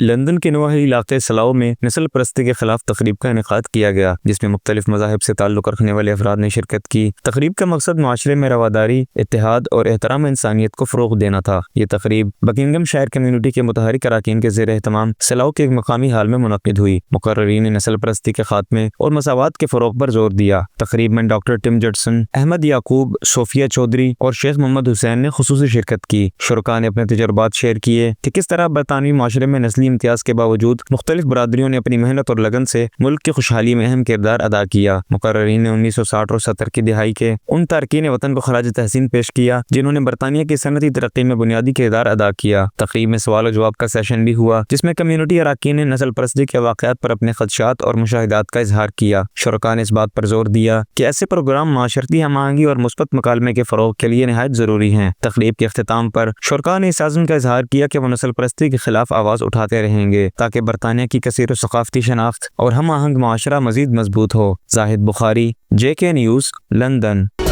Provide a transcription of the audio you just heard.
London کے نواحی علاقے سلاؤ میں نسل پرستی کے خلاف تقریب کا انعقاد کیا گیا، جس میں مختلف مذاہب سے تعلق رکھنے والے افراد نے شرکت کی۔ تقریب کا مقصد معاشرے میں رواداری، اتحاد اور احترام انسانیت کو فروغ دینا تھا۔ یہ تقریب بکنگھم شائر کمیونٹی کے متحرک اراکین کے زیر اہتمام سلاؤ کے ایک مقامی ہال میں منعقد ہوئی۔ مقررین نے نسل پرستی کے خاتمے اور مساوات کے فروغ پر زور دیا۔ تقریب میں ڈاکٹر ٹم جڈسن، احمد یعقوب، صوفیہ چودھری اور شیخ محمد حسین نے خصوصی شرکت کی۔ شرکاء نے اپنے تجربات شیئر کیے کہ کس طرح برطانوی معاشرے میں نسلی امتیاز کے باوجود مختلف برادریوں نے اپنی محنت اور لگن سے ملک کی خوشحالی میں اہم کردار ادا کیا۔ مقررین نے 1960 اور 70 کی دہائی کے ان تارکین وطن کو خراج تحسین پیش کیا جنہوں نے برطانیہ کی صنعتی ترقی میں بنیادی کردار ادا کیا۔ تقریب میں سوال و جواب کا سیشن بھی ہوا، جس میں کمیونٹی اراکین نے نسل پرستی کے واقعات پر اپنے خدشات اور مشاہدات کا اظہار کیا۔ شرکاء نے اس بات پر زور دیا کہ ایسے پروگرام معاشرتی ہم آہنگی اور مثبت مکالمے کے فروغ کے لیے نہایت ضروری ہیں۔ تقریب کے اختتام پر شرکاء نے اس عزم کا اظہار کیا کہ وہ نسل پرستی کے خلاف آواز اٹھاتے رہیں گے تاکہ برطانیہ کی کثیر و ثقافتی شناخت اور ہم آہنگ معاشرہ مزید مضبوط ہو۔ زاہد بخاری، JK نیوز، لندن۔